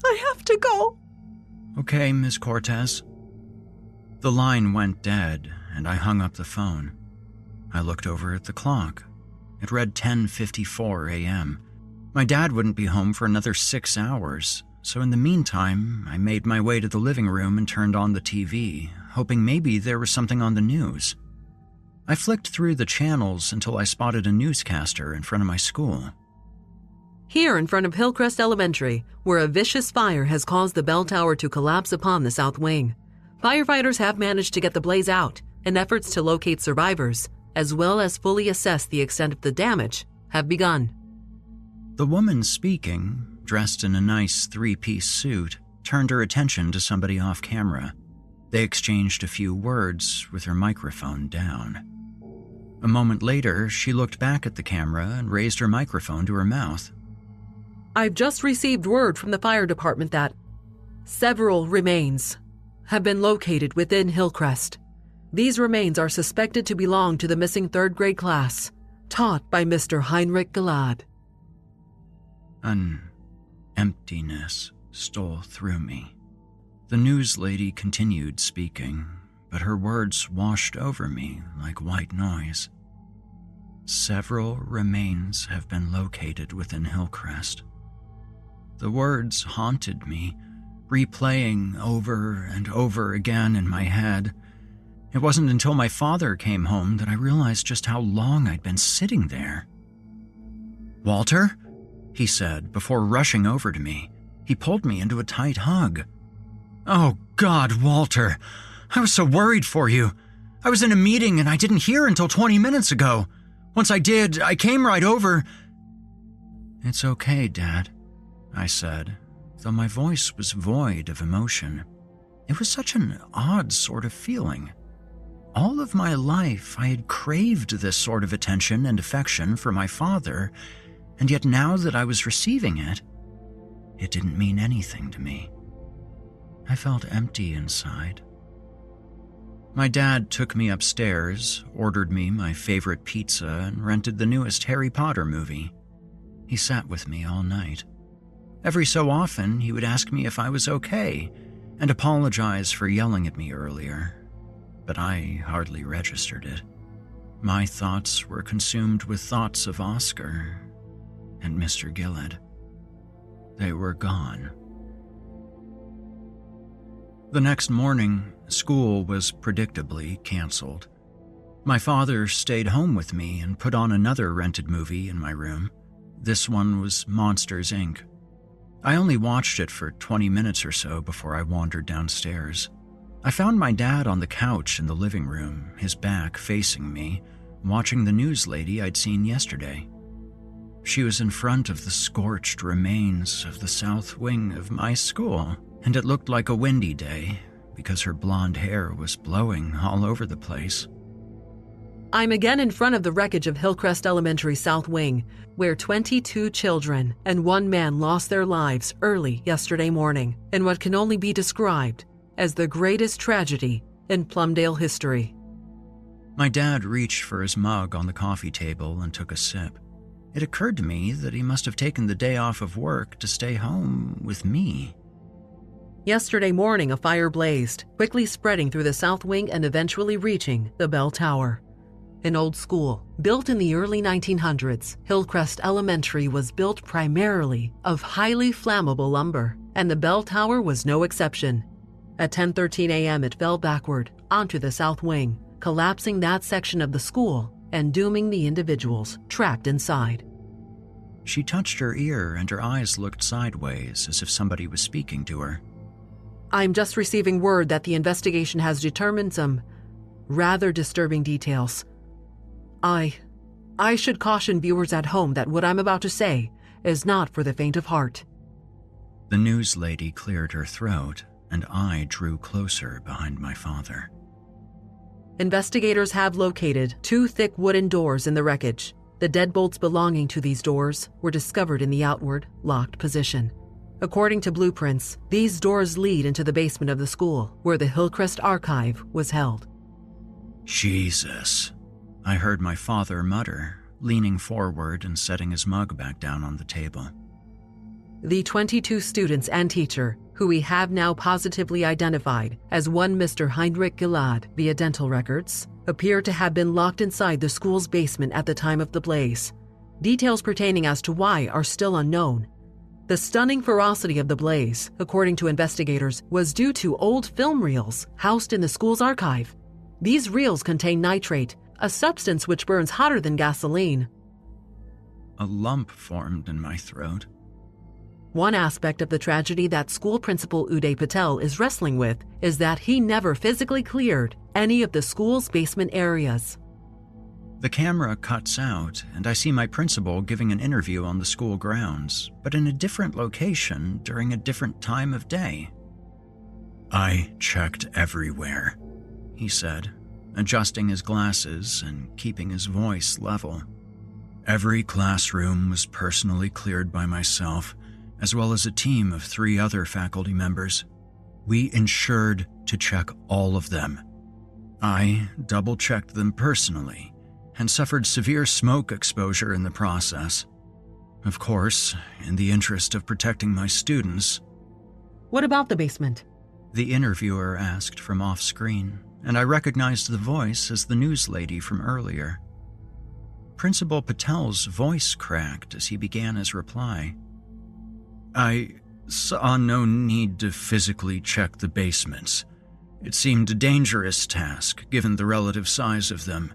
I have to go. Okay, Miss Cortez. The line went dead, and I hung up the phone. I looked over at the clock. It read 10:54 a.m. My dad wouldn't be home for another 6 hours, so in the meantime, I made my way to the living room and turned on the TV, hoping maybe there was something on the news. I flicked through the channels until I spotted a newscaster in front of my school. Here in front of Hillcrest Elementary, where a vicious fire has caused the bell tower to collapse upon the south wing. Firefighters have managed to get the blaze out, and efforts to locate survivors, as well as fully assess the extent of the damage, have begun. The woman speaking, dressed in a nice 3-piece suit, turned her attention to somebody off camera. They exchanged a few words with her microphone down. A moment later, she looked back at the camera and raised her microphone to her mouth. I've just received word from the fire department that several remains have been located within Hillcrest. These remains are suspected to belong to the missing 3rd grade class, taught by Mr. Heinrich Galad. An emptiness stole through me. The news lady continued speaking, but her words washed over me like white noise. Several remains have been located within Hillcrest. The words haunted me, replaying over and over again in my head. It wasn't until my father came home that I realized just how long I'd been sitting there. "Walter?" he said before rushing over to me. He pulled me into a tight hug. "Oh, God, Walter. I was so worried for you. I was in a meeting and I didn't hear until 20 minutes ago. Once I did, I came right over." "It's okay, Dad," I said, though my voice was void of emotion. It was such an odd sort of feeling. All of my life, I had craved this sort of attention and affection for my father, and yet now that I was receiving it, it didn't mean anything to me. I felt empty inside. My dad took me upstairs, ordered me my favorite pizza, and rented the newest Harry Potter movie. He sat with me all night. Every so often, he would ask me if I was okay, and apologize for yelling at me earlier, but I hardly registered it. My thoughts were consumed with thoughts of Oscar and Mr. Gillett. They were gone. The next morning, school was predictably canceled. My father stayed home with me and put on another rented movie in my room. This one was Monsters, Inc. I only watched it for 20 minutes or so before I wandered downstairs. I found my dad on the couch in the living room, his back facing me, watching the news lady I'd seen yesterday. She was in front of the scorched remains of the south wing of my school, and it looked like a windy day because her blonde hair was blowing all over the place. I'm again in front of the wreckage of Hillcrest Elementary South Wing, where 22 children and 1 man lost their lives early yesterday morning in what can only be described as the greatest tragedy in Plumdale history. My dad reached for his mug on the coffee table and took a sip. It occurred to me that he must have taken the day off of work to stay home with me. Yesterday morning, a fire blazed, quickly spreading through the south wing and eventually reaching the bell tower. An old school, built in the early 1900s, Hillcrest Elementary was built primarily of highly flammable lumber, and the bell tower was no exception. At 10:13 a.m., it fell backward onto the south wing, collapsing that section of the school and dooming the individuals trapped inside. She touched her ear and her eyes looked sideways as if somebody was speaking to her. I'm just receiving word that the investigation has determined some rather disturbing details. I should caution viewers at home that what I'm about to say is not for the faint of heart. The news lady cleared her throat, and I drew closer behind my father. Investigators have located 2 thick wooden doors in the wreckage. The deadbolts belonging to these doors were discovered in the outward, locked position. According to blueprints, these doors lead into the basement of the school, where the Hillcrest archive was held. Jesus, I heard my father mutter, leaning forward and setting his mug back down on the table. The 22 students and teacher, who we have now positively identified as one Mr. Heinrich Gilad via dental records, appear to have been locked inside the school's basement at the time of the blaze. Details pertaining as to why are still unknown. The stunning ferocity of the blaze, according to investigators, was due to old film reels housed in the school's archive. These reels contain nitrate, a substance which burns hotter than gasoline. A lump formed in my throat. One aspect of the tragedy that school principal Uday Patel is wrestling with is that he never physically cleared any of the school's basement areas. The camera cuts out, and I see my principal giving an interview on the school grounds, but in a different location during a different time of day. "I checked everywhere," he said, adjusting his glasses and keeping his voice level. "Every classroom was personally cleared by myself, as well as a team of 3 other faculty members. We ensured to check all of them. I double-checked them personally and suffered severe smoke exposure in the process. Of course, in the interest of protecting my students." What about the basement? The interviewer asked from off-screen, and I recognized the voice as the news lady from earlier. Principal Patel's voice cracked as he began his reply. "I saw no need to physically check the basements. It seemed a dangerous task given the relative size of them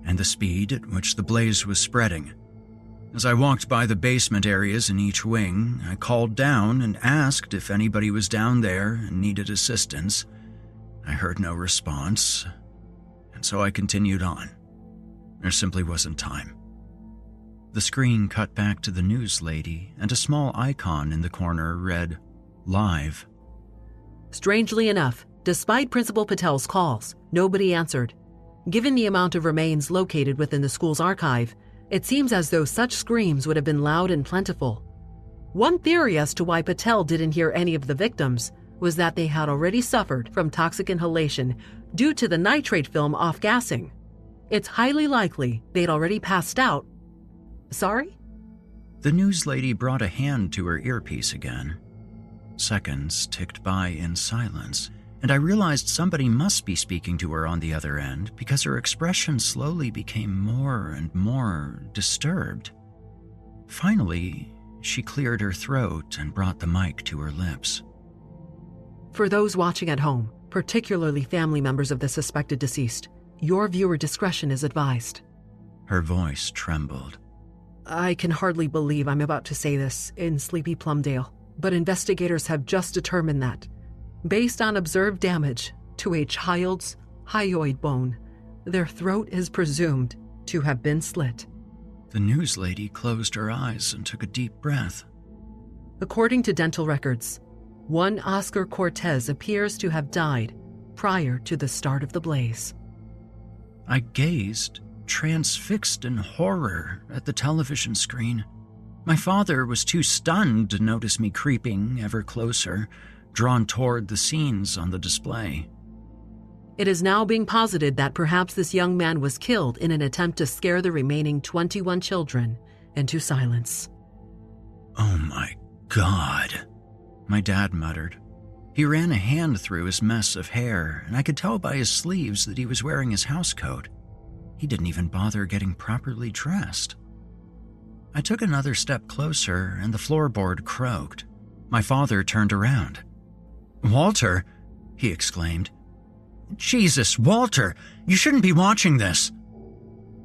and the speed at which the blaze was spreading. As I walked by the basement areas in each wing, I called down and asked if anybody was down there and needed assistance. I heard no response, and so I continued on. There simply wasn't time." The screen cut back to the news lady, and a small icon in the corner read, "Live." Strangely enough, despite Principal Patel's calls, nobody answered. Given the amount of remains located within the school's archive, it seems as though such screams would have been loud and plentiful. One theory as to why Patel didn't hear any of the victims was that they had already suffered from toxic inhalation due to the nitrate film off-gassing. It's highly likely they'd already passed out. Sorry? The news lady brought a hand to her earpiece again. Seconds ticked by in silence, and I realized somebody must be speaking to her on the other end because her expression slowly became more and more disturbed. Finally, she cleared her throat and brought the mic to her lips. For those watching at home, particularly family members of the suspected deceased, your viewer discretion is advised. Her voice trembled. I can hardly believe I'm about to say this in Sleepy Plumdale, but investigators have just determined that, based on observed damage to a child's hyoid bone, their throat is presumed to have been slit. The news lady closed her eyes and took a deep breath. According to dental records, one Oscar Cortez appears to have died prior to the start of the blaze. I gazed, transfixed in horror, at the television screen. My father was too stunned to notice me creeping ever closer, drawn toward the scenes on the display. It is now being posited that perhaps this young man was killed in an attempt to scare the remaining 21 children into silence. "Oh my God," my dad muttered. He ran a hand through his mess of hair, and I could tell by his sleeves that he was wearing his housecoat. He didn't even bother getting properly dressed. I took another step closer, and the floorboard croaked. My father turned around. "Walter," he exclaimed. "Jesus, Walter, you shouldn't be watching this."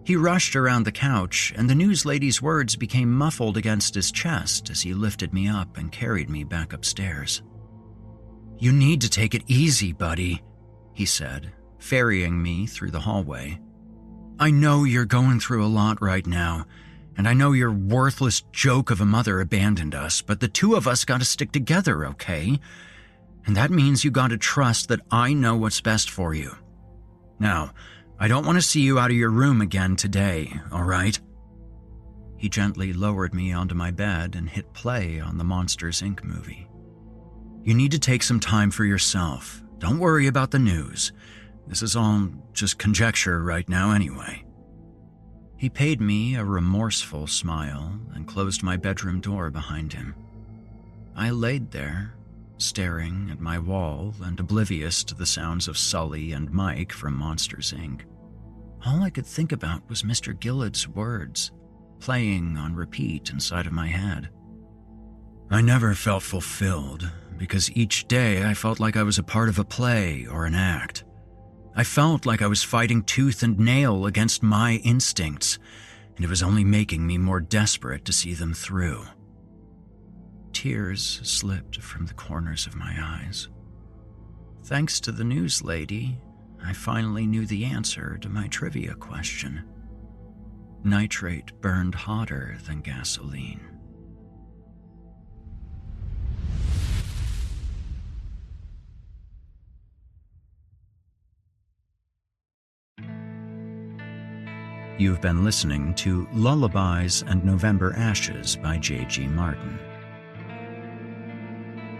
He rushed around the couch, and the news lady's words became muffled against his chest as he lifted me up and carried me back upstairs. "You need to take it easy, buddy," he said, ferrying me through the hallway. "I know you're going through a lot right now, and I know your worthless joke of a mother abandoned us, but the two of us gotta stick together, okay? And that means you gotta trust that I know what's best for you. Now, I don't want to see you out of your room again today, all right?" He gently lowered me onto my bed and hit play on the Monsters, Inc. movie. "You need to take some time for yourself. Don't worry about the news. This is all just conjecture right now anyway." He paid me a remorseful smile and closed my bedroom door behind him. I laid there, staring at my wall and oblivious to the sounds of Sully and Mike from Monsters, Inc. All I could think about was Mr. Gillard's words, playing on repeat inside of my head. I never felt fulfilled, because each day I felt like I was a part of a play or an act. I felt like I was fighting tooth and nail against my instincts, and it was only making me more desperate to see them through. Tears slipped from the corners of my eyes. Thanks to the news lady, I finally knew the answer to my trivia question. Nitrate burned hotter than gasoline. You've been listening to Lullabies and November Ashes by J.G. Martin.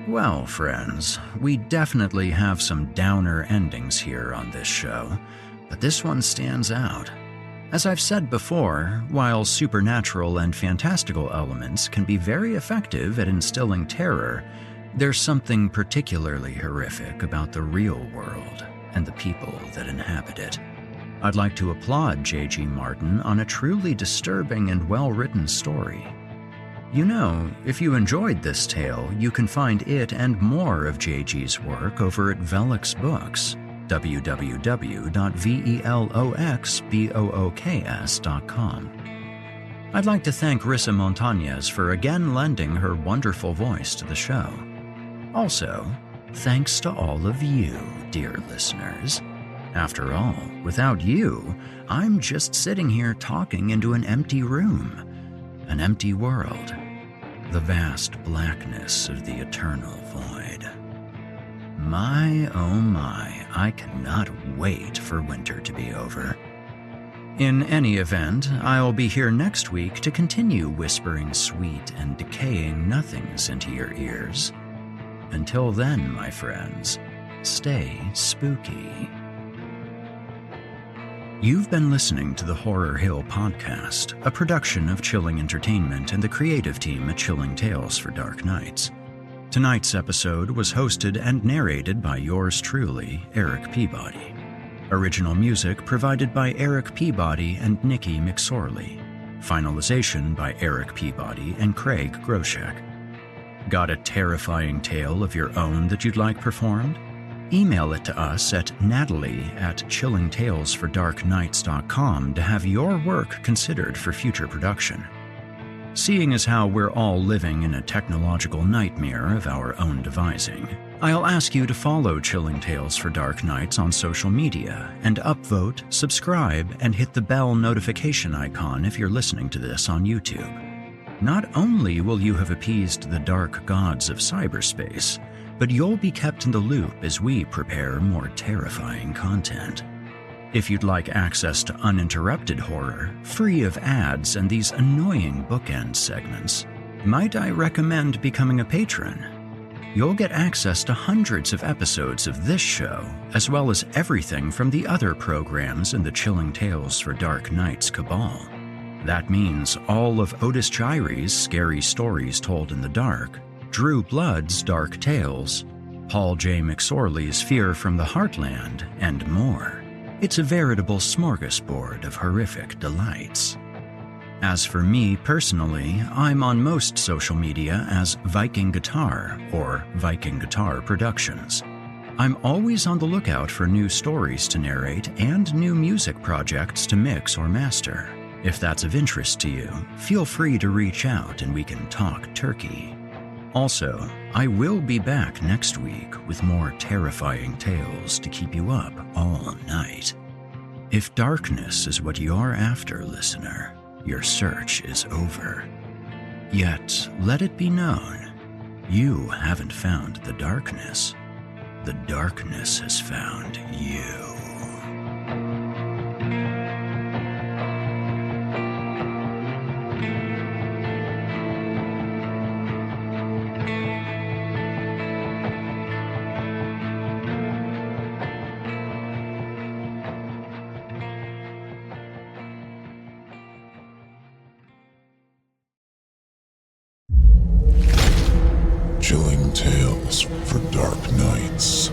Well, friends, we definitely have some downer endings here on this show, but this one stands out. As I've said before, while supernatural and fantastical elements can be very effective at instilling terror, there's something particularly horrific about the real world and the people that inhabit it. I'd like to applaud J.G. Martin on a truly disturbing and well-written story. You know, if you enjoyed this tale, you can find it and more of J.G.'s work over at Velix Books, www.veloxbooks.com. I'd like to thank Rissa Montañez for again lending her wonderful voice to the show. Also, thanks to all of you, dear listeners. After all, without you, I'm just sitting here talking into an empty room, an empty world, the vast blackness of the eternal void. My, oh my, I cannot wait for winter to be over. In any event, I'll be here next week to continue whispering sweet and decaying nothings into your ears. Until then, my friends, stay spooky. You've been listening to the Horror Hill Podcast, a production of Chilling Entertainment and the creative team at Chilling Tales for Dark Nights. Tonight's episode was hosted and narrated by yours truly, Erik Peabody. Original music provided by Erik Peabody and Nikki McSorley. Finalization by Erik Peabody and Craig Groshek. Got a terrifying tale of your own that you'd like performed? Email it to us at natalie@chillingtalesfordarknights.com to have your work considered for future production. Seeing as how we're all living in a technological nightmare of our own devising, I'll ask you to follow Chilling Tales for Dark Nights on social media and upvote, subscribe, and hit the bell notification icon if you're listening to this on YouTube. Not only will you have appeased the dark gods of cyberspace, but you'll be kept in the loop as we prepare more terrifying content. If you'd like access to uninterrupted horror, free of ads and these annoying bookend segments, might I recommend becoming a patron? You'll get access to hundreds of episodes of this show, as well as everything from the other programs in the Chilling Tales for Dark Nights cabal. That means all of Otis Gyri's Scary Stories Told in the Dark, Drew Blood's Dark Tales, Paul J. McSorley's Fear from the Heartland, and more. It's a veritable smorgasbord of horrific delights. As for me personally, I'm on most social media as Viking Guitar or Viking Guitar Productions. I'm always on the lookout for new stories to narrate and new music projects to mix or master. If that's of interest to you, feel free to reach out and we can talk turkey. Also, I will be back next week with more terrifying tales to keep you up all night. If darkness is what you're after, listener, your search is over. Yet, let it be known, you haven't found the darkness. The darkness has found you. Tales for Dark Nights.